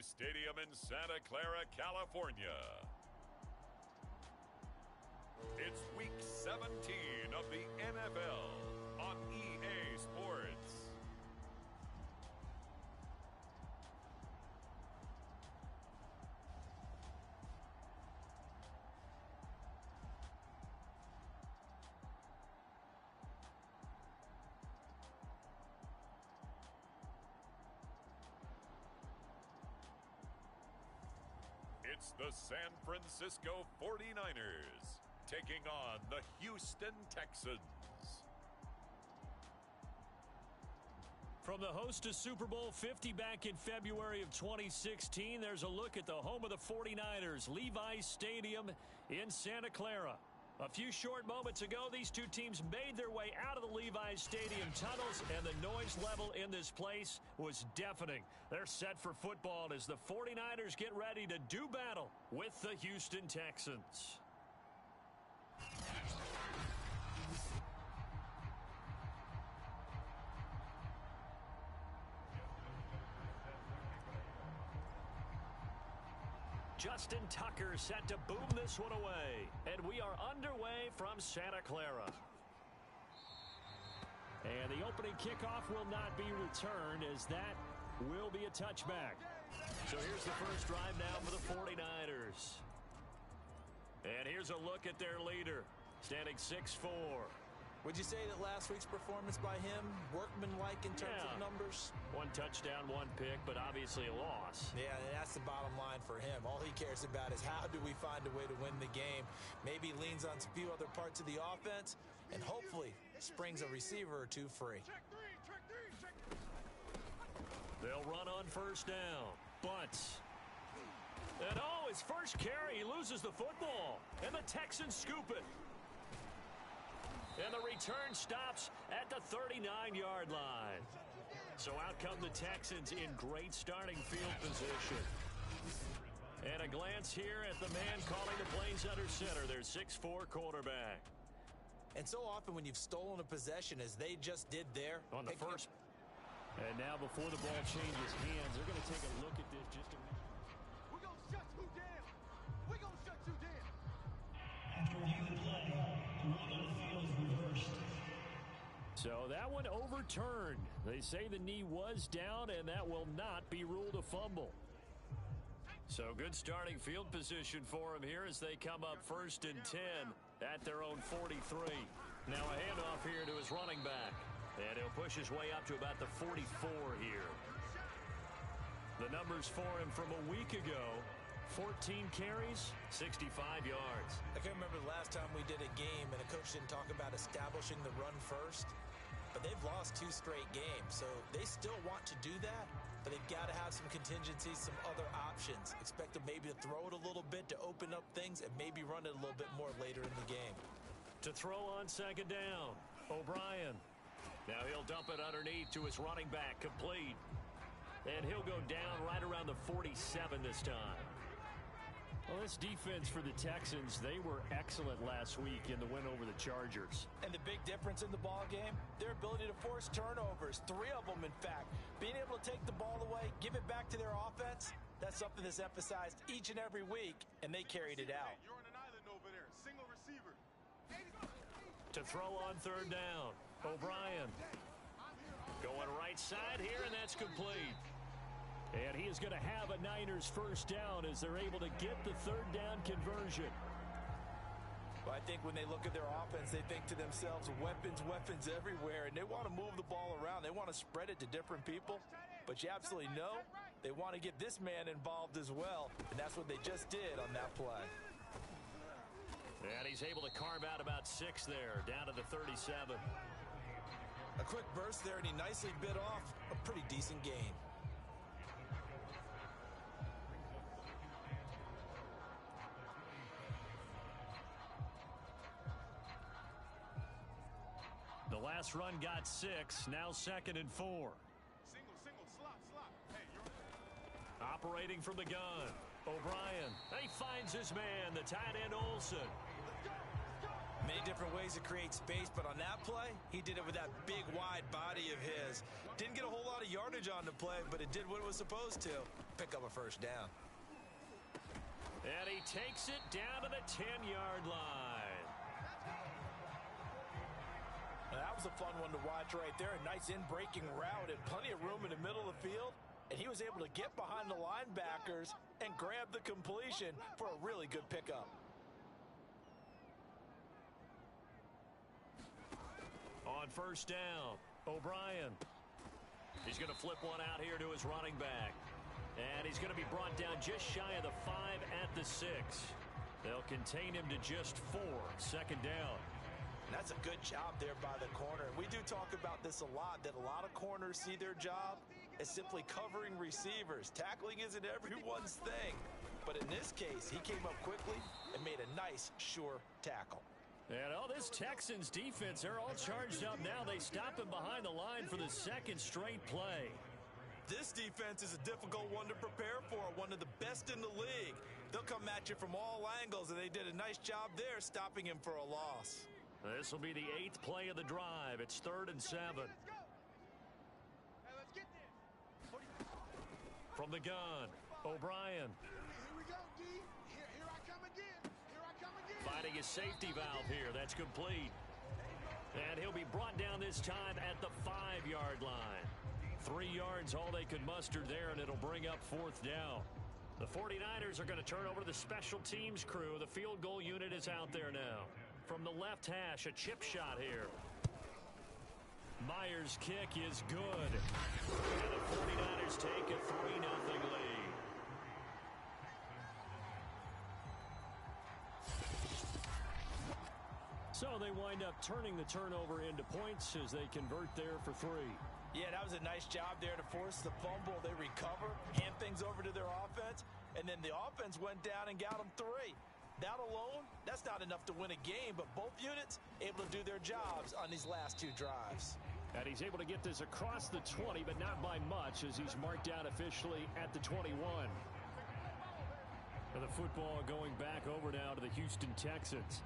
Stadium in Santa Clara, California. It's Week 17 of the NFL on EA Sports. It's the San Francisco 49ers taking on the Houston Texans. From the host to Super Bowl 50 back in February of 2016, there's a look at the home of the 49ers, Levi's Stadium in Santa Clara. A few short moments ago, these two teams made their way out of the Levi's Stadium tunnels, and the noise level in this place was deafening. They're set for football as the 49ers get ready to do battle with the Houston Texans. Justin Tucker set to boom this one away. And we are underway from Santa Clara. And the opening kickoff will not be returned, as that will be a touchback. So here's the first drive now for the 49ers. And here's a look at their leader, standing 6'4". Would you say that last week's performance by him, workmanlike in terms of numbers? One touchdown, one pick, but obviously a loss. Yeah, that's the bottom line for him. All he cares about is how do we find a way to win the game. Maybe he leans on a few other parts of the offense, and hopefully springs a receiver or two free. Check three. They'll run on first down. Bunts. And his first carry, he loses the football. And the Texans scoop it. And the return stops at the 39-yard line. So out come the Texans in great starting field position. And a glance here at the man calling the plays under center, their 6'4" quarterback. And so often when you've stolen a possession, as they just did there. On the first. And now before the ball changes hands, they're going to take a look at this just a minute. We're going to shut you down. We're going to shut you down. After reviewing the play, the rule on the field is reversed. So that one overturned. They say the knee was down, and that will not be ruled a fumble. So good starting field position for them here as they come up 1st and 10 at their own 43. Now a handoff here to his running back. And he'll push his way up to about the 44 here. The numbers for him from a week ago: 14 carries, 65 yards. I can't remember the last time we did a game and a coach didn't talk about establishing the run first. But they've lost 2 straight games, so they still want to do that. But they've got to have some contingencies, some other options. Expect them maybe to throw it a little bit to open up things and maybe run it a little bit more later in the game. To throw on second down, O'Brien. Now he'll dump it underneath to his running back, complete. And he'll go down right around the 47 this time. Well, this defense for the Texans, they were excellent last week in the win over the Chargers. And the big difference in the ball game, their ability to force turnovers, 3 of them in fact. Being able to take the ball away, give it back to their offense, that's something that's emphasized each and every week, and they carried it out. You're on an island over there, single receiver. To throw on third down, O'Brien. Going right side here, and that's complete. And he is going to have a Niners first down as they're able to get the third down conversion. Well, I think when they look at their offense, they think to themselves, weapons everywhere, and they want to move the ball around. They want to spread it to different people. But you absolutely know they want to get this man involved as well, and that's what they just did on that play. And he's able to carve out about 6 there, down to the 37. A quick burst there, and he nicely bit off a pretty decent gain. The last run got 6, now 2nd and 4. Single, slot. Hey, you're operating from the gun. O'Brien, he finds his man, the tight end Olsen. Many different ways to create space, but on that play, he did it with that big, wide body of his. Didn't get a whole lot of yardage on the play, but it did what it was supposed to. Pick up a first down. And he takes it down to the 10-yard line. That was a fun one to watch right there. A nice in-breaking route and plenty of room in the middle of the field. And he was able to get behind the linebackers and grab the completion for a really good pickup. On first down, O'Brien. He's going to flip one out here to his running back. And he's going to be brought down just shy of the 5 at the 6. They'll contain him to just 4. Second down. That's a good job there by the corner. We do talk about this a lot, that a lot of corners see their job as simply covering receivers. Tackling isn't everyone's thing. But in this case, he came up quickly and made a nice, sure tackle. And this Texans defense, they're all charged up now. They stop him behind the line for the second straight play. This defense is a difficult one to prepare for, one of the best in the league. They'll come at you from all angles, and they did a nice job there stopping him for a loss. This will be the 8th play of the drive. It's 3rd and 7. From the gun, O'Brien. Here we go, D. Here I come again. Here I come again. Finding his safety valve here. That's complete. And he'll be brought down this time at the 5-yard line. 3 yards, all they could muster there, and it'll bring up 4th down. The 49ers are going to turn over to the special teams crew. The field goal unit is out there now. From the left hash, a chip shot here. Myers' kick is good. And the 49ers take a 3-0 lead. So they wind up turning the turnover into points as they convert there for 3. Yeah, that was a nice job there to force the fumble. They recover, hand things over to their offense, and then the offense went down and got them 3. That alone, that's not enough to win a game, but both units able to do their jobs on these last 2 drives. And he's able to get this across the 20, but not by much, as he's marked out officially at the 21. And the football going back over now to the Houston Texans.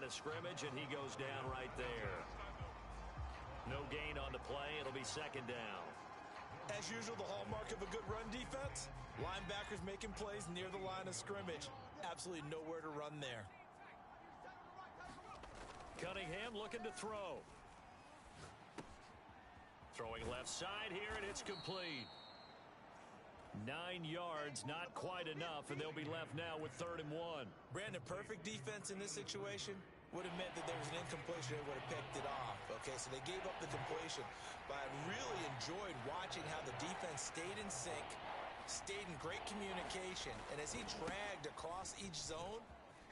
of scrimmage, and he goes down right there. No gain on the play. It'll be second down. As usual, the hallmark of a good run defense, linebackers making plays near the line of scrimmage. Absolutely nowhere to run there. Cunningham looking to throw. Throwing left side here, and it's complete. 9 yards, not quite enough, and they'll be left now with 3rd and 1. Brandon, perfect defense in this situation would have meant that there was an incompletion. They would have picked it off. Okay, so they gave up the completion. But I really enjoyed watching how the defense stayed in sync, stayed in great communication. And as he dragged across each zone,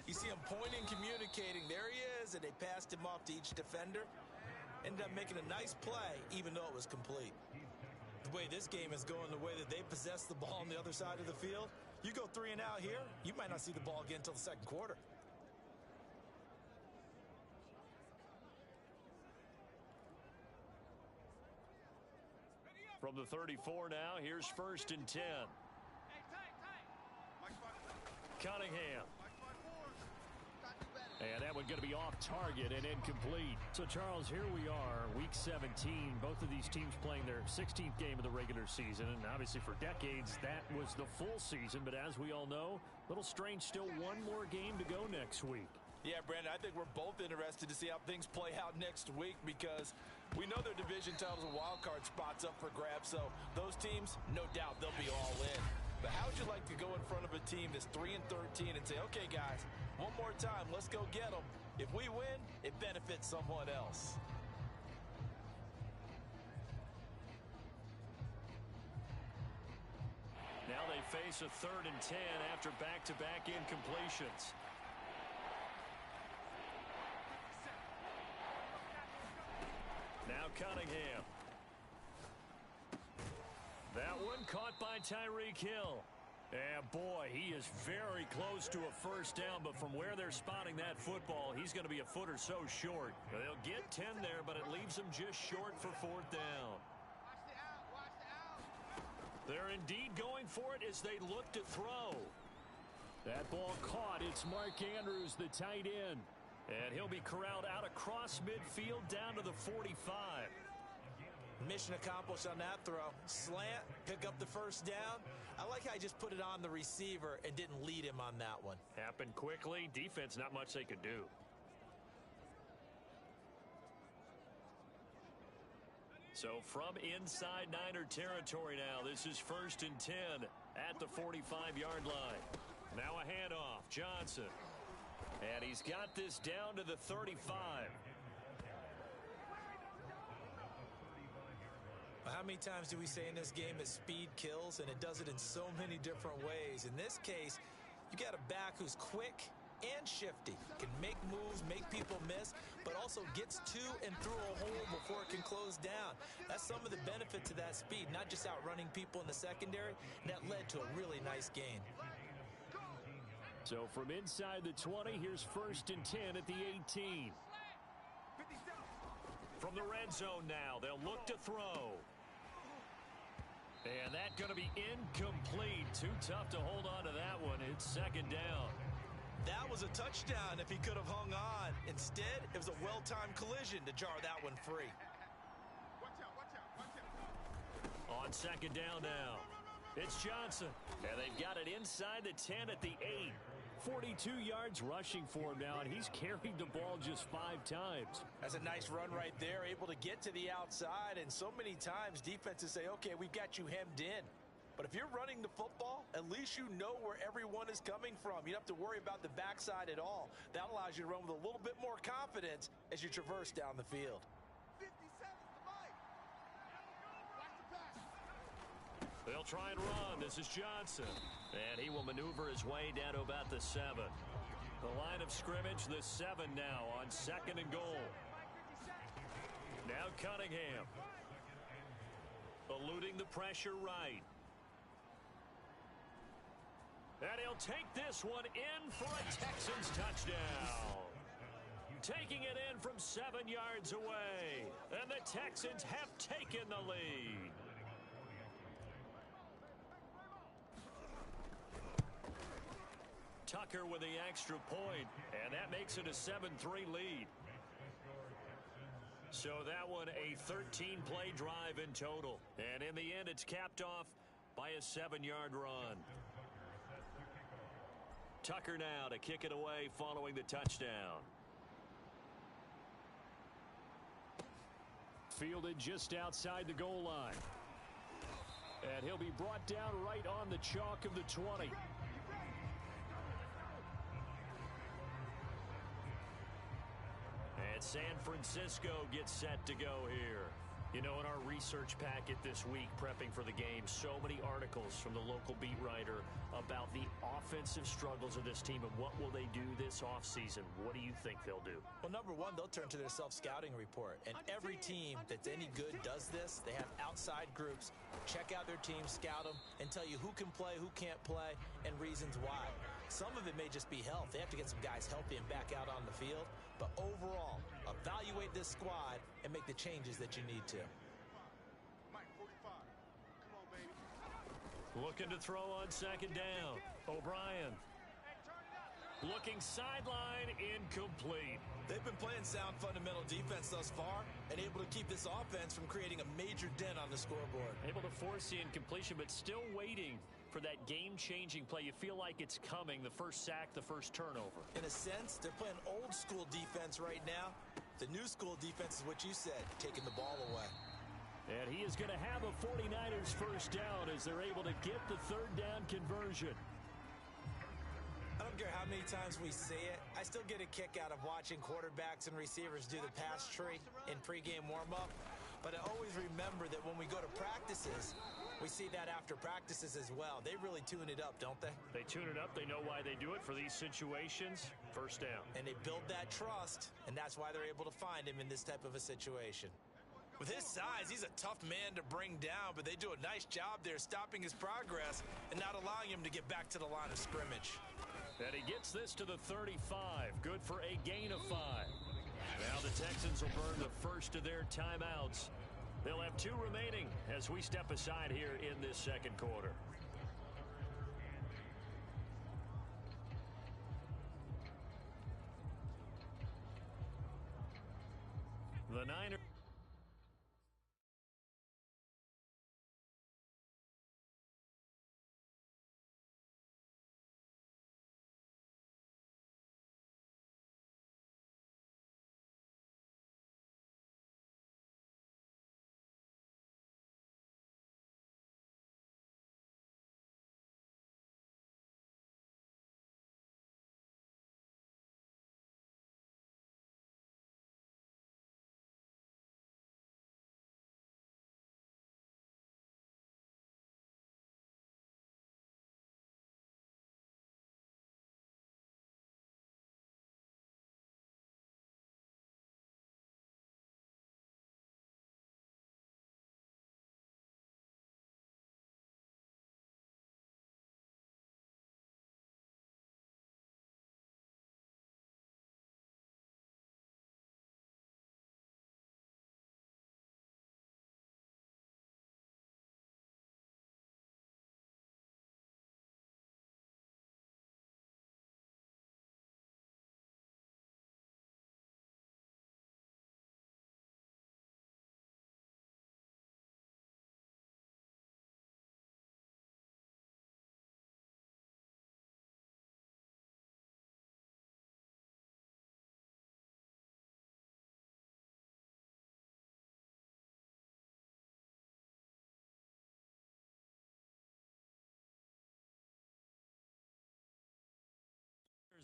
you see him pointing, communicating. There he is, and they passed him off to each defender. Ended up making a nice play, even though it was complete. The way this game is going, the way that they possess the ball on the other side of the field, you go 3 and out here, you might not see the ball again until the second quarter. From the 34 now, here's 1st and 10. Cunningham. And that one going to be off target and incomplete. So, Charles, here we are, Week 17. Both of these teams playing their 16th game of the regular season. And obviously for decades, that was the full season. But as we all know, a little strange, still one more game to go next week. Yeah, Brandon, I think we're both interested to see how things play out next week because we know their division titles and wild card spots up for grabs. So those teams, no doubt, they'll be all in. But how would you like to go in front of a team that's 3 and 13 and say, okay, guys, one more time, let's go get them. If we win, it benefits someone else. Now they face a 3rd and 10 after back-to-back incompletions. Now Cunningham. That one caught by Tyreek Hill. And boy, he is very close to a first down, but from where they're spotting that football, he's going to be a foot or so short. They'll get 10 there, but it leaves them just short for 4th down. They're indeed going for it as they look to throw. That ball caught. It's Mark Andrews, the tight end. And he'll be corralled out across midfield down to the 45. Mission accomplished on that throw. Slant, pick up the first down. I like how he just put it on the receiver and didn't lead him on that one. Happened quickly. Defense, not much they could do. So from inside Niner territory now, this is 1st and 10 at the 45-yard line. Now a handoff. Johnson. And he's got this down to the 35. How many times do we say in this game that speed kills, and it does it in so many different ways? In this case, you got a back who's quick and shifty, can make moves, make people miss, but also gets to and through a hole before it can close down. That's some of the benefits of that speed, not just outrunning people in the secondary. That led to a really nice gain. So from inside the 20, here's 1st and 10 at the 18. From the red zone now, they'll look to throw. And that's going to be incomplete. Too tough to hold on to that one. It's 2nd down. That was a touchdown if he could have hung on. Instead, it was a well-timed collision to jar that one free. On 2nd down now, it's Johnson. And they've got it inside the 10 at the 8. 42 yards rushing for him now, and he's carried the ball just 5 times. That's a nice run right there, able to get to the outside, and so many times defenses say, okay, we've got you hemmed in. But if you're running the football, at least you know where everyone is coming from. You don't have to worry about the backside at all. That allows you to run with a little bit more confidence as you traverse down the field. 57's the mic. Watch the pass. They'll try and run. This is Johnson. And he will maneuver his way down to about the 7. The line of scrimmage, the 7 now on 2nd and goal. Now Cunningham. Eluding the pressure right. And he'll take this one in for a Texans touchdown. Taking it in from 7 yards away. And the Texans have taken the lead. Tucker with the extra point, and that makes it a 7-3 lead. So that one a 13-play drive in total. And in the end, it's capped off by a 7-yard run. Tucker now to kick it away following the touchdown. Fielded just outside the goal line. And he'll be brought down right on the chalk of the 20. And San Francisco gets set to go here. You know, in our research packet this week, prepping for the game, so many articles from the local beat writer about the offensive struggles of this team and what will they do this offseason. What do you think they'll do? Well, number one, they'll turn to their self-scouting report. And every team that's any good does this. They have outside groups, check out their team, scout them, and tell you who can play, who can't play, and reasons why. Some of it may just be health. They have to get some guys healthy and back out on the field. But overall, evaluate this squad and make the changes that you need to. Mike, 45. Come on, baby. Looking to throw on second down. O'Brien. Looking sideline, incomplete. They've been playing sound fundamental defense thus far and able to keep this offense from creating a major dent on the scoreboard. Able to force the incompletion, but still waiting for that game-changing play. You feel like it's coming, the first sack, the first turnover. In a sense, they're playing old-school defense right now. The new school defense is what you said, taking the ball away. And he is going to have a 49ers first down as they're able to get the third down conversion. I don't care how many times we say it, I still get a kick out of watching quarterbacks and receivers do the pass tree in pregame warm-up. But I always remember that when we go to practices, we see that after practices as well. They really tune it up, don't they? They tune it up. They know why they do it for these situations. First down. And they build that trust, and that's why they're able to find him in this type of a situation. With his size, he's a tough man to bring down, but they do a nice job there stopping his progress and not allowing him to get back to the line of scrimmage. And he gets this to the 35. Good for a gain of 5. Now the Texans will burn the first of their timeouts. They'll have 2 remaining as we step aside here in this second quarter. The Niners.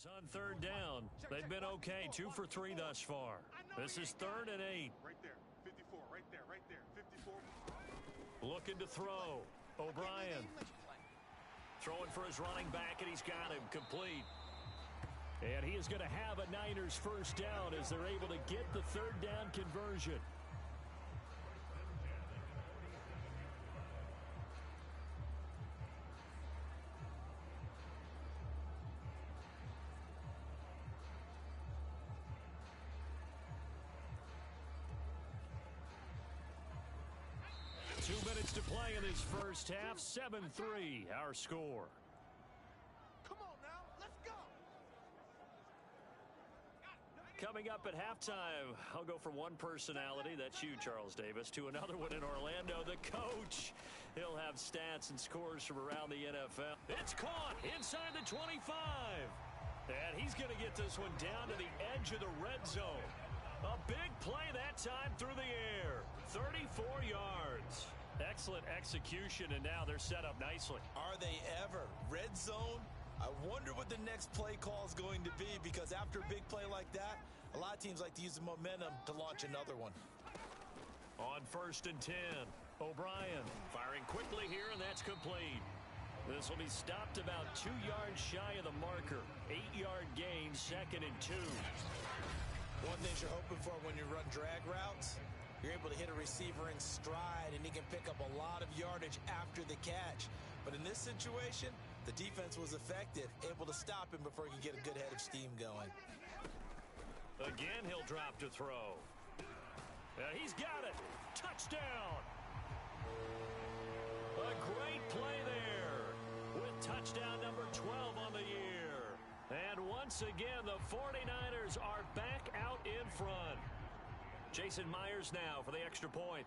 On third down. They've been okay. 2 for 3 thus far. This is 3rd and 8. Right there. 54. Right there. Right there. 54. Looking to throw. O'Brien. Throwing for his running back, and he's got him complete. And he is going to have a Niners first down as they're able to get the third down conversion. To play in this first half, 7-3, our score. Come on now, let's go. Coming up at halftime, I'll go from one personality, that's you, Charles Davis, to another one in Orlando, the coach. He'll have stats and scores from around the NFL. It's caught inside the 25. And he's going to get this one down to the edge of the red zone. A big play that time through the air. 34 yards. Excellent execution, and now they're set up nicely. Are they ever? Red zone? I wonder what the next play call is going to be, because after a big play like that, a lot of teams like to use the momentum to launch another one. On 1st and 10, O'Brien firing quickly here, and that's complete. This will be stopped about 2 yards shy of the marker. 8-yard gain, 2nd and 2. One thing you're hoping for when you run drag routes, you're able to hit a receiver in stride, and he can pick up a lot of yardage after the catch. But in this situation, the defense was effective, able to stop him before he could get a good head of steam going. Again, he'll drop to throw. He's got it. Touchdown. A great play there with touchdown number 12 on the year. And once again, the 49ers are back out in front. Jason Myers now for the extra point.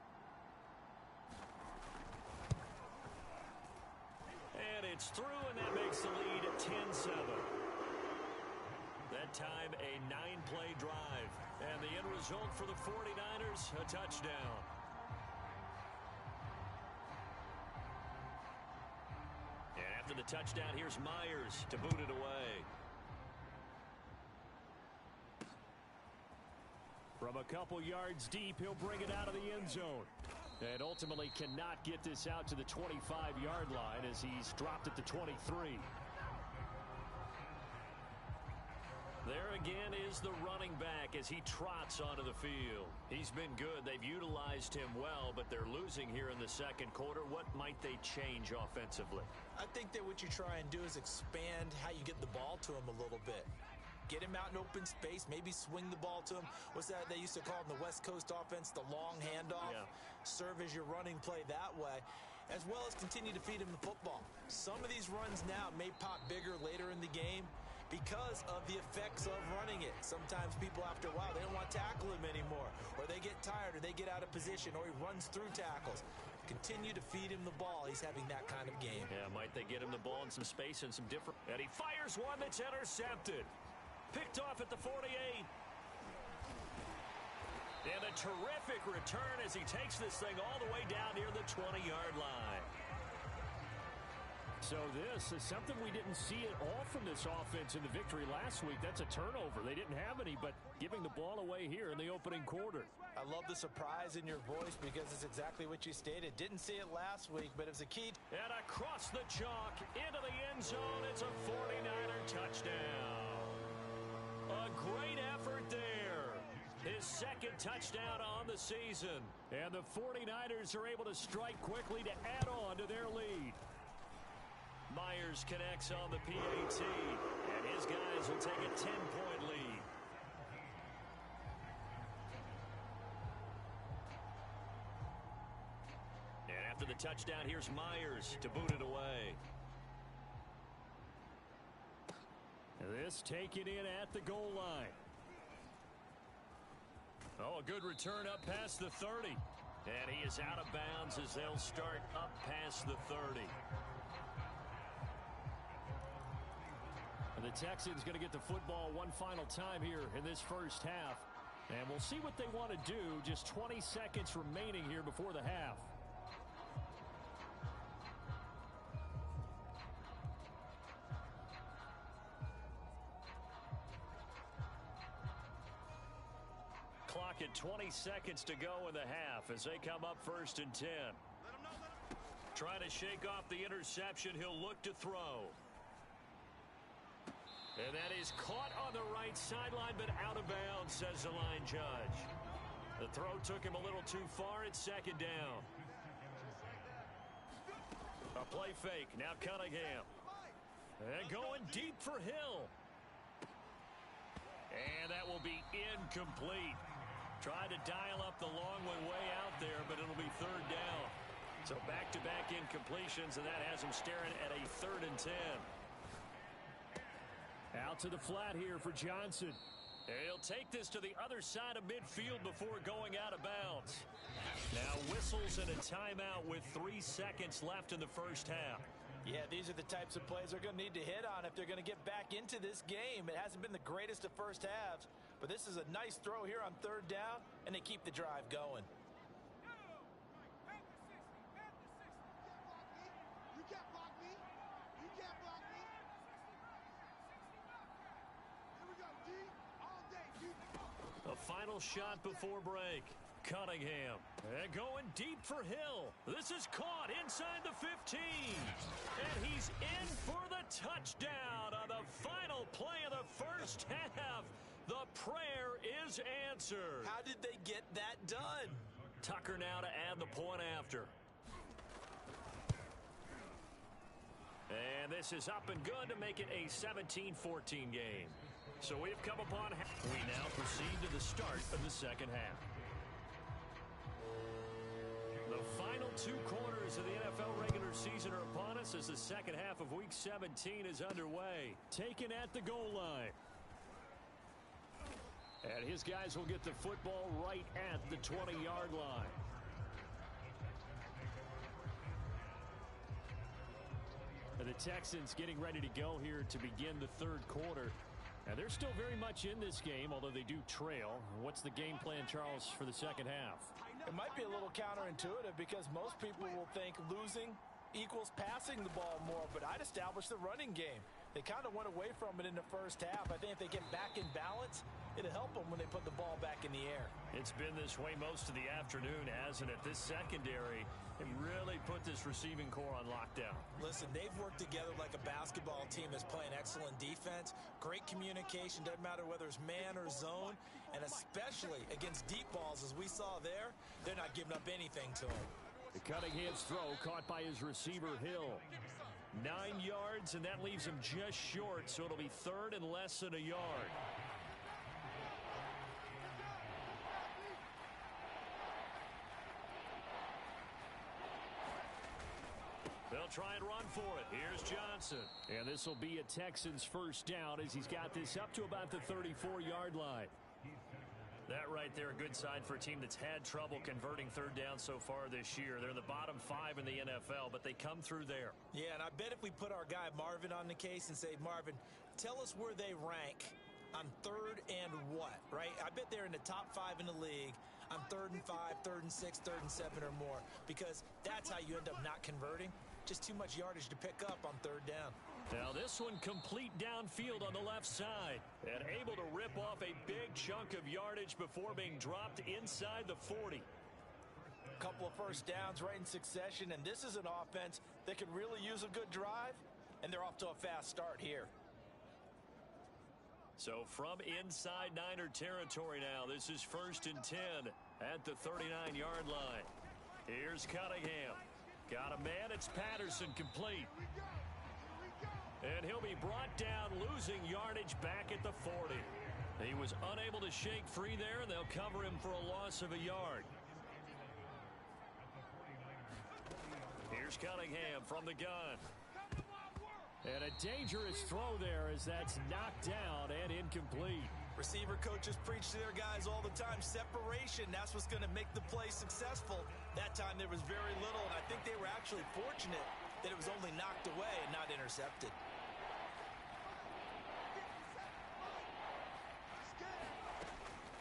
And it's through, and that makes the lead 10-7. That time, a 9-play drive. And the end result for the 49ers, a touchdown. And after the touchdown, here's Myers to boot it away. From a couple yards deep, he'll bring it out of the end zone. And ultimately cannot get this out to the 25-yard line as he's dropped at the 23. There again is the running back as he trots onto the field. He's been good. They've utilized him well, but they're losing here in the second quarter. What might they change offensively? I think that what you try and do is expand how you get the ball to him a little bit. Get him out in open space, maybe swing the ball to him. What's that they used to call in the West Coast offense, the long handoff? Yeah. Serve as your running play that way, as well as continue to feed him the football. Some of these runs now may pop bigger later in the game because of the effects of running it. Sometimes people, after a while, they don't want to tackle him anymore, or they get tired, or they get out of position, or he runs through tackles. Continue to feed him the ball. He's having that kind of game. Yeah, might they get him the ball in some space and some different... And he fires one that's intercepted. Picked off at the 48. And a terrific return as he takes this thing all the way down near the 20-yard line. So this is something we didn't see at all from this offense in the victory last week. That's a turnover. They didn't have any, but giving the ball away here in the opening quarter. I love the surprise in your voice because it's exactly what you stated. Didn't see it last week, but it was a key. And across the chalk into the end zone. It's a 49er touchdown. A great effort there. His second touchdown on the season. And the 49ers are able to strike quickly to add on to their lead. Myers connects on the PAT, and his guys will take a 10-point lead. And after the touchdown, here's Myers to boot it away. This taken in at the goal line. Oh, a good return up past the 30. And he is out of bounds as they'll start up past the 30. And the Texans going to get the football one final time here in this first half. And we'll see what they want to do. Just 20 seconds remaining here before the half. Clock at 20 seconds to go in the half as they come up 1st and 10. Trying to shake off the interception. He'll look to throw. And that is caught on the right sideline, but out of bounds, says the line judge. The throw took him a little too far. It's 2nd down. A play fake. Now Cunningham. And going deep for Hill. And that will be incomplete. Tried to dial up the long one way out there, but it'll be 3rd down. So back-to-back incompletions, and that has him staring at a 3rd and 10. Out to the flat here for Johnson. He'll take this to the other side of midfield before going out of bounds. Now whistles and a timeout with 3 seconds left in the first half. Yeah, these are the types of plays they're going to need to hit on if they're going to get back into this game. It hasn't been the greatest of first halves, but this is a nice throw here on third down, and they keep the drive going. You can't block me. You can't block me. Here we go, D. All day, D. A final shot before break. Cunningham. And going deep for Hill. This is caught inside the 15. And he's in for the touchdown on the final play of the first half. The prayer is answered. How did they get that done? Tucker now to add the point after. And this is up and good to make it a 17-14 game. So we've come upon we now proceed to the start of the second half. The final 2 quarters of the NFL regular season are upon us as the second half of Week 17 is underway. Taken at the goal line. And his guys will get the football right at the 20-yard line. And the Texans getting ready to go here to begin the third quarter. Now, they're still very much in this game, although they do trail. What's the game plan, Charles, for the second half? It might be a little counterintuitive because most people will think losing equals passing the ball more, but I'd establish the running game. They kind of went away from it in the first half. I think if they get back in balance, it'll help them when they put the ball back in the air. It's been this way most of the afternoon, hasn't it? This secondary, it really put this receiving core on lockdown. Listen, they've worked together like a basketball team that's playing excellent defense. Great communication, doesn't matter whether it's man or zone, and especially against deep balls, as we saw there, they're not giving up anything to them. The Cunningham's throw caught by his receiver, Hill. 9 yards, and that leaves him just short, so it'll be third and less than a yard. They'll try and run for it. Here's Johnson. And this will be a Texans first down as he's got this up to about the 34-yard line. That right there, a good sign for a team that's had trouble converting third down so far this year. They're in the bottom 5 in the NFL, but they come through there. Yeah, and I bet if we put our guy Marvin on the case and say, Marvin, tell us where they rank on third and what, right? I bet they're in the top 5 in the league on 3rd and 5, 3rd and 6, 3rd and 7 or more, because that's how you end up not converting. Just too much yardage to pick up on third down. Now this one complete downfield on the left side and able to rip off a big chunk of yardage before being dropped inside the 40. A couple of first downs right in succession, and this is an offense that could really use a good drive, and they're off to a fast start here. So from inside Niner territory now, this is 1st and 10 at the 39-yard line. Here's Cunningham. Got a man, it's Patterson, complete. And he'll be brought down, losing yardage back at the 40. He was unable to shake free there, and they'll cover him for a loss of a yard. Here's Cunningham from the gun. And a dangerous throw there as that's knocked down and incomplete. Receiver coaches preach to their guys all the time. Separation, that's what's going to make the play successful. That time there was very little, and I think they were actually fortunate that it was only knocked away and not intercepted.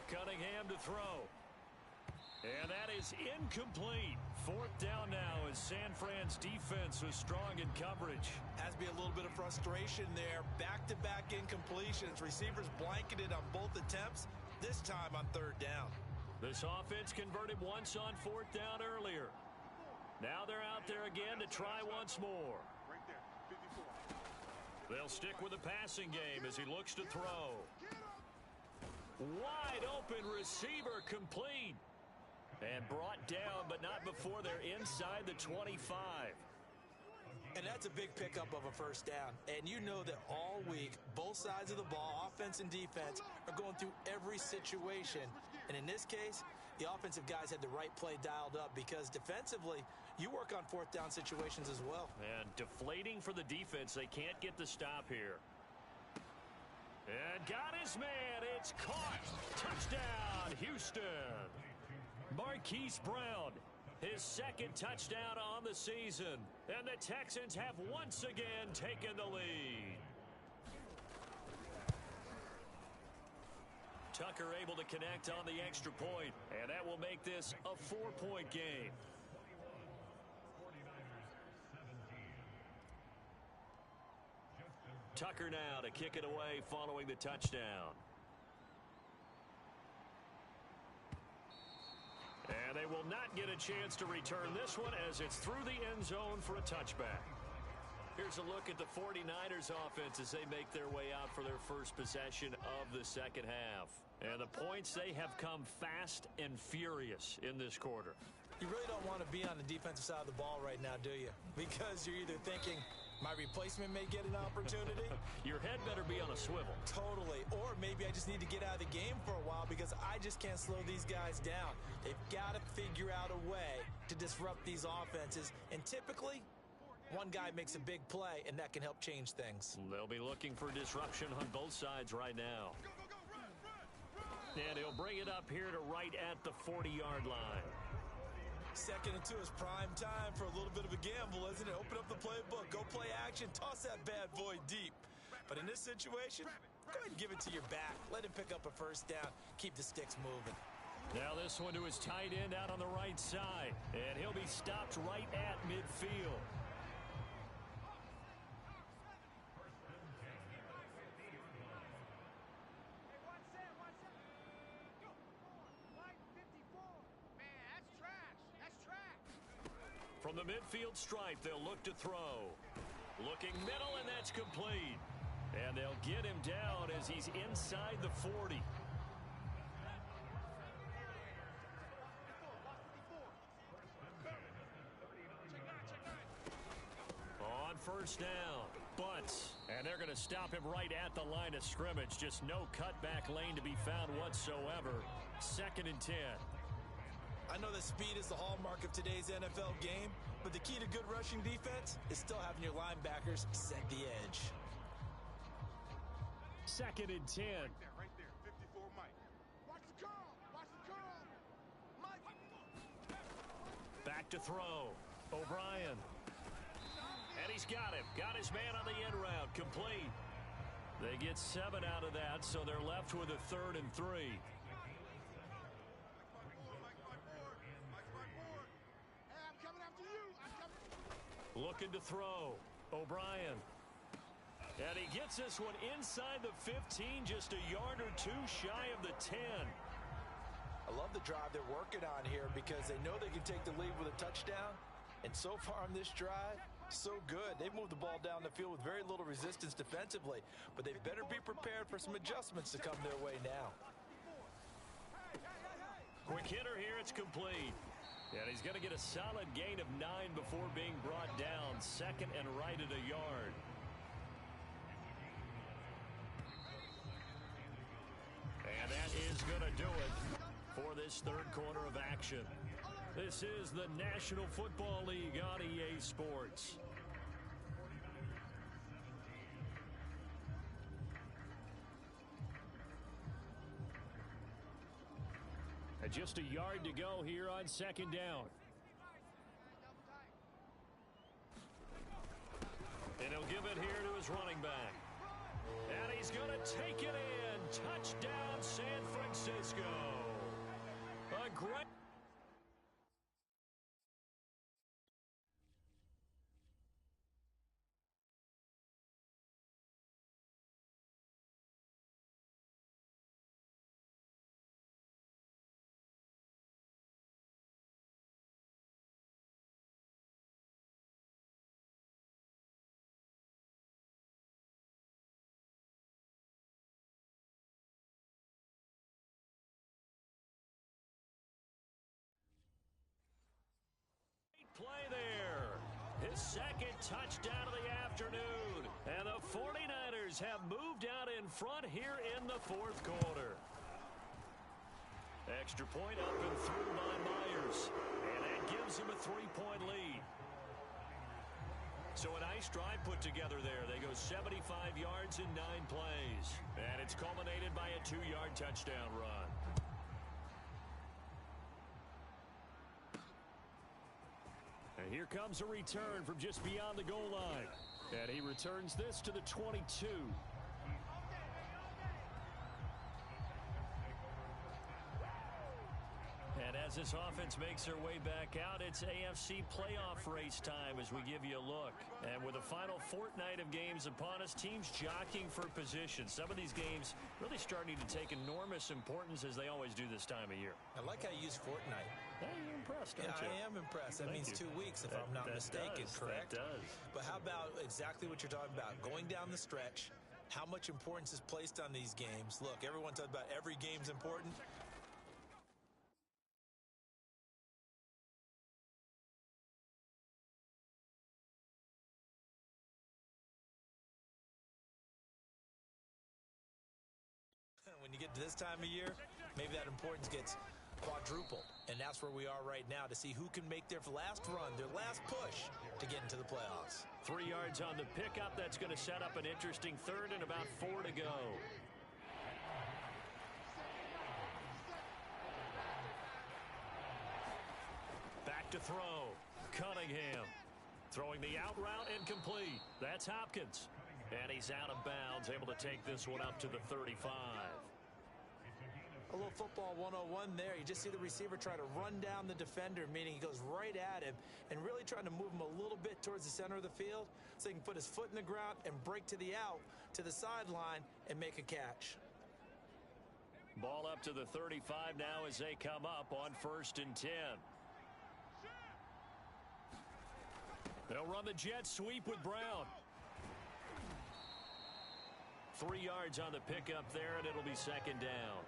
Cunningham to throw. And that is incomplete. 4th down now as San Fran's defense was strong in coverage. Has to be a little bit of frustration there. Back-to-back incompletions. Receivers blanketed on both attempts, this time on 3rd down. This offense converted once on 4th down earlier. Now they're out there again to try once more. They'll stick with the passing game as he looks to throw. Wide open receiver, complete. And brought down, but not before they're inside the 25. And that's a big pickup of a first down. And you know that all week, both sides of the ball, offense and defense, are going through every situation. And in this case, the offensive guys had the right play dialed up because defensively, you work on 4th down situations as well. And deflating for the defense. They can't get the stop here. And got his man. It's caught. Touchdown, Houston. Marquise Brown, his second touchdown on the season. And the Texans have once again taken the lead. Tucker able to connect on the extra point, and that will make this a 4-point game. Tucker now to kick it away following the touchdown. And they will not get a chance to return this one as it's through the end zone for a touchback. Here's a look at the 49ers offense as they make their way out for their first possession of the second half. And the points, they have come fast and furious in this quarter. You really don't want to be on the defensive side of the ball right now, do you? Because you're either thinking, my replacement may get an opportunity. Your head better be on a swivel. Totally. Or maybe I just need to get out of the game for a while because I just can't slow these guys down. They've got to figure out a way to disrupt these offenses. And typically, one guy makes a big play, and that can help change things. They'll be looking for disruption on both sides right now. And he'll bring it up here to right at the 40-yard line. 2nd and 2 is prime time for a little bit of a gamble, isn't it? Open up the playbook, go play action, toss that bad boy deep. But in this situation, go ahead and give it to your back. Let him pick up a first down. Keep the sticks moving. Now this one to his tight end out on the right side. And he'll be stopped right at midfield. From the midfield stripe, they'll look to throw. Looking middle, and that's complete. And they'll get him down as he's inside the 40. On first down, Bunts. And they're going to stop him right at the line of scrimmage. Just no cutback lane to be found whatsoever. 2nd and 10. I know that speed is the hallmark of today's NFL game, but the key to good rushing defense is still having your linebackers set the edge. 2nd and 10. Right there, 54 Mike. Watch the curl. Watch the curl. Mike. Back to throw. O'Brien. And he's got him. Got his man on the end route. Complete. They get 7 out of that, so they're left with a 3rd and 3. Looking to throw. O'Brien. And he gets this one inside the 15, just a yard or two shy of the 10. I love the drive they're working on here because they know they can take the lead with a touchdown. And so far on this drive, so good. They've moved the ball down the field with very little resistance defensively. But they better be prepared for some adjustments to come their way now. Quick hitter here. It's complete. And he's going to get a solid gain of 9 before being brought down. 2nd and right at a yard. And that is going to do it for this 3rd quarter of action. This is the National Football League on EA Sports. And just a yard to go here on 2nd down. And he'll give it here to his running back. And he's going to take it in. Touchdown, San Francisco. A great... play there. His 2nd touchdown of the afternoon. And the 49ers have moved out in front here in the 4th quarter. Extra point up and through by Myers. And that gives him a 3-point lead. So a nice drive put together there. They go 75 yards in 9 plays. And it's culminated by a 2-yard touchdown run. And here comes a return from just beyond the goal line. And he returns this to the 22. And as this offense makes their way back out, it's AFC playoff race time as we give you a look. And with the final fortnight of games upon us, teams jockeying for position. Some of these games really starting to take enormous importance as they always do this time of year. I like how you use fortnight. Hey, you're impressed, aren't you? I am impressed. That means 2 weeks, if I'm not mistaken, correct? That does. But how about exactly what you're talking about? Going down the stretch, how much importance is placed on these games? Look, everyone talks about every game's important. When you get to this time of year, maybe that importance gets quadrupled. And that's where we are right now to see who can make their last run, their last push to get into the playoffs. 3 yards on the pickup. That's going to set up an interesting third and about 4 to go. Back to throw. Cunningham throwing the out route incomplete. That's Hopkins. And he's out of bounds, able to take this one up to the 35. A little football 101 there. You just see the receiver try to run down the defender, meaning he goes right at him and really trying to move him a little bit towards the center of the field so he can put his foot in the ground and break to the out, to the sideline, and make a catch. Ball up to the 35 now as they come up on 1st and 10. They'll run the jet sweep with Brown. 3 yards on the pickup there, and it'll be 2nd down.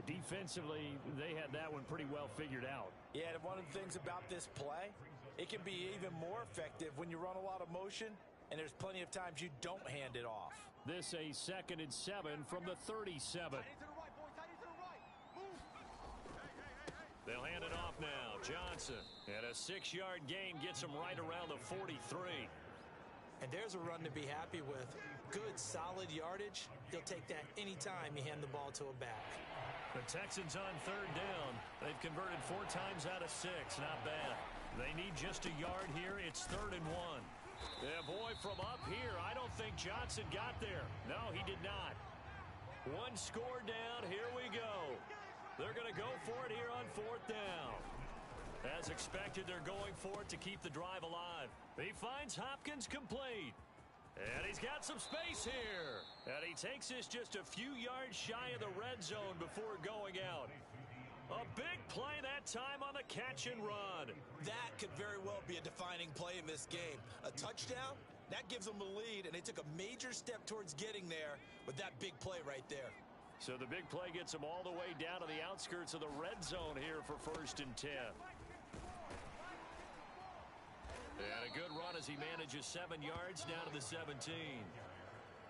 Defensively, they had that one pretty well figured out. Yeah, and one of the things about this play, it can be even more effective when you run a lot of motion, and there's plenty of times you don't hand it off. This a 2nd and 7 from the 37. They'll hand it off now. Johnson. And a 6-yard gain gets him right around the 43. And there's a run to be happy with. Good, solid yardage. He'll take that anytime you hand the ball to a back. The Texans on 3rd down. They've converted 4 times out of 6. Not bad. They need just a yard here. It's 3rd and 1. Yeah, boy, from up here, I don't think Johnson got there. No, he did not. 1 score down. Here we go. They're going to go for it here on 4th down. As expected, they're going for it to keep the drive alive. He finds Hopkins complete. And he's got some space here. And he takes this just a few yards shy of the red zone before going out. A big play that time on the catch and run. That could very well be a defining play in this game. A touchdown, that gives them a lead, and they took a major step towards getting there with that big play right there. So the big play gets them all the way down to the outskirts of the red zone here for 1st and 10. And a good run as he manages 7 yards down to the 17.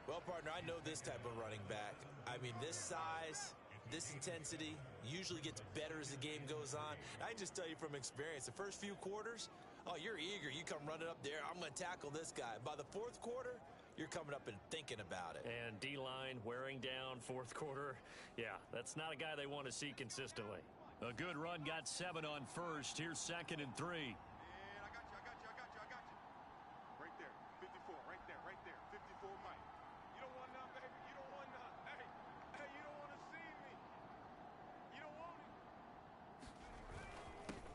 Well, partner, I know this type of running back. I mean, this size, this intensity usually gets better as the game goes on. I can just tell you from experience, the first few quarters, oh, you're eager. You come running up there. I'm going to tackle this guy. By the 4th quarter, you're coming up and thinking about it. And D-line wearing down 4th quarter. Yeah, that's not a guy they want to see consistently. A good run got 7 on 1st. Here's 2nd and 3.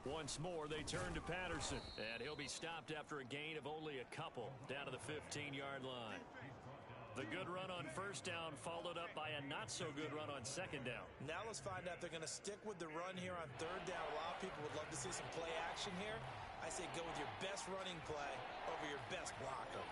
Once more, they turn to Patterson. And he'll be stopped after a gain of only a couple down to the 15-yard line. The good run on 1st down followed up by a not-so-good run on 2nd down. Now let's find out if they're going to stick with the run here on 3rd down. A lot of people would love to see some play action here. I say go with your best running play over your best blocker.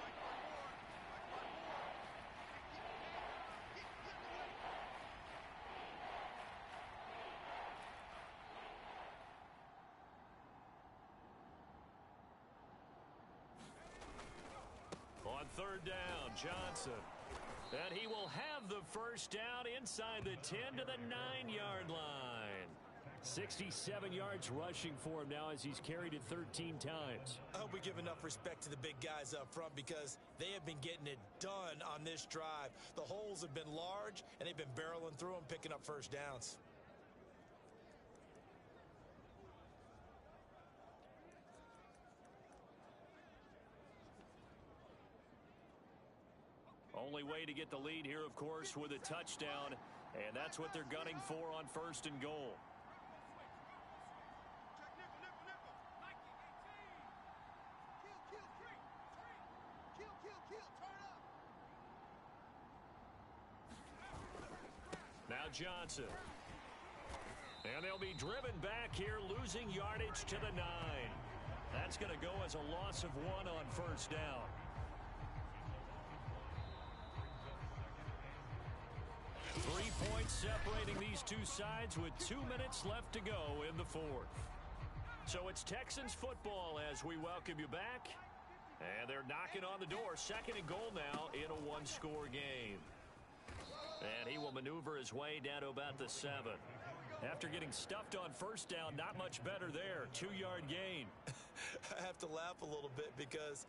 On 3rd down, Johnson. And he will have the 1st down inside the 10 to the 9-yard line. 67 yards rushing for him now as he's carried it 13 times. I hope we give enough respect to the big guys up front because they have been getting it done on this drive. The holes have been large, and they've been barreling through them, picking up first downs. Only way to get the lead here, of course, with a touchdown, and that's what they're gunning for on 1st and goal. Now Johnson. And they'll be driven back here, losing yardage to the 9. That's going to go as a loss of 1 on 1st down. Three points separating these two sides with 2 minutes left to go in the 4th. So it's Texans football as we welcome you back. And they're knocking on the door. 2nd and goal now in a one-score game. And he will maneuver his way down to about the 7. After getting stuffed on 1st down, not much better there. 2-yard gain. I have to laugh a little bit because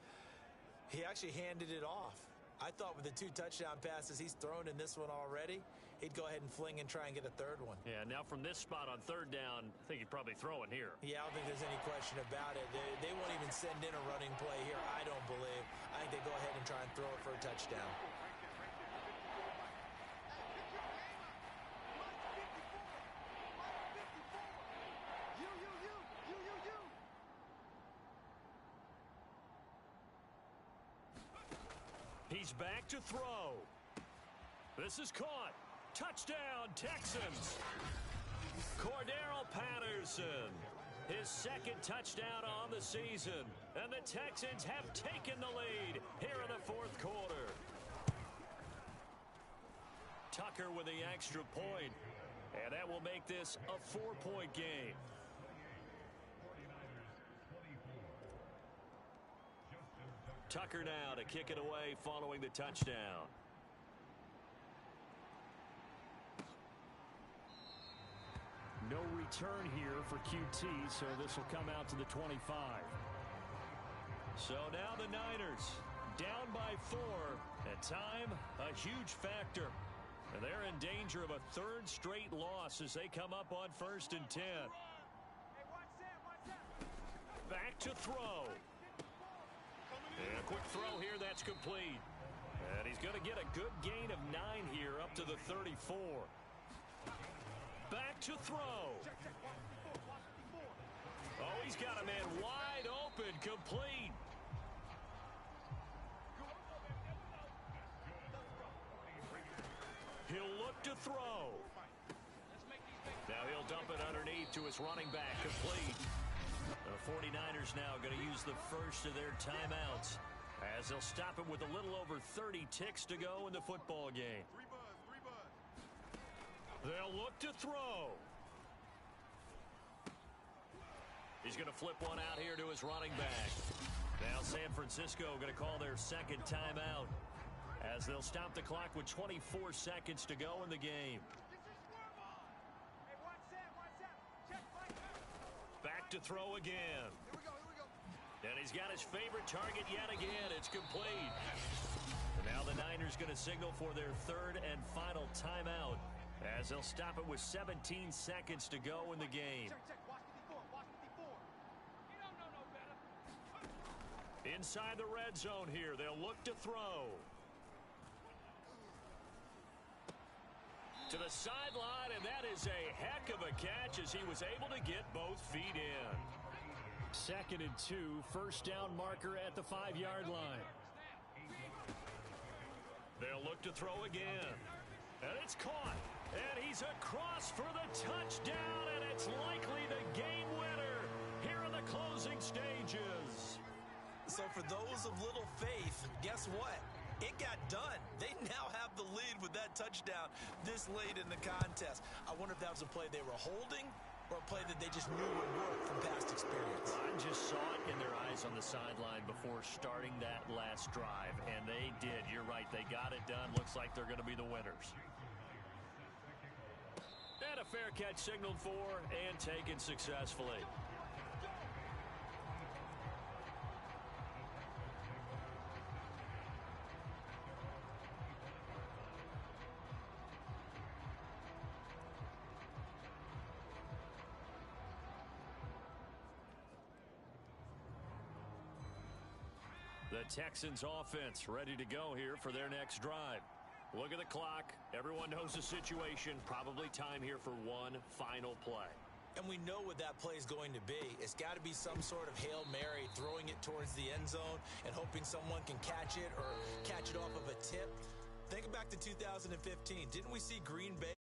he actually handed it off. I thought with the 2 touchdown passes he's thrown in this one already, he'd go ahead and fling and try and get a 3rd one. Yeah, now from this spot on 3rd down, I think he'd probably throw it here. Yeah, I don't think there's any question about it. They won't even send in a running play here, I don't believe. I think they go ahead and try and throw it for a touchdown. He's back to throw. This is caught. Touchdown, Texans. Cordero Patterson. His 2nd touchdown on the season. And the Texans have taken the lead here in the 4th quarter. Tucker with the extra point. And that will make this a 4-point game. Tucker now to kick it away following the touchdown. No return here for QT, so this will come out to the 25. So now the Niners down by 4. At time, a huge factor. And they're in danger of a 3rd straight loss as they come up on 1st and 10. Back to throw. And a quick throw here, that's complete. And he's going to get a good gain of 9 here up to the 34. Back to throw. Oh, he's got a man wide open, complete. He'll look to throw. Now he'll dump it underneath to his running back, complete. The 49ers now going to use the first of their timeouts as they'll stop it with a little over 30 ticks to go in the football game. They'll look to throw. He's going to flip one out here to his running back. Now San Francisco going to call their 2nd timeout as they'll stop the clock with 24 seconds to go in the game. Back to throw again. And he's got his favorite target yet again. It's complete. And now the Niners going to signal for their 3rd and final timeout as they'll stop it with 17 seconds to go in the game. Inside the red zone here, they'll look to throw. To the sideline, and that is a heck of a catch as he was able to get both feet in. 2nd and 2, 1st down marker at the 5-yard line. They'll look to throw again. And it's caught. And he's across for the touchdown, and it's likely the game winner here in the closing stages. So for those of little faith, guess what? It got done. They now have the lead with that touchdown this late in the contest. I wonder if that was a play they were holding or a play that they just knew would work from past experience. I just saw it in their eyes on the sideline before starting that last drive, and they did. You're right. They got it done. Looks like they're going to be the winners. And a fair catch signaled for and taken successfully. The Texans offense ready to go here for their next drive. Look at the clock. Everyone knows the situation. Probably time here for one final play. And we know what that play is going to be. It's got to be some sort of Hail Mary, throwing it towards the end zone and hoping someone can catch it or catch it off of a tip. Think back to 2015. Didn't we see Green Bay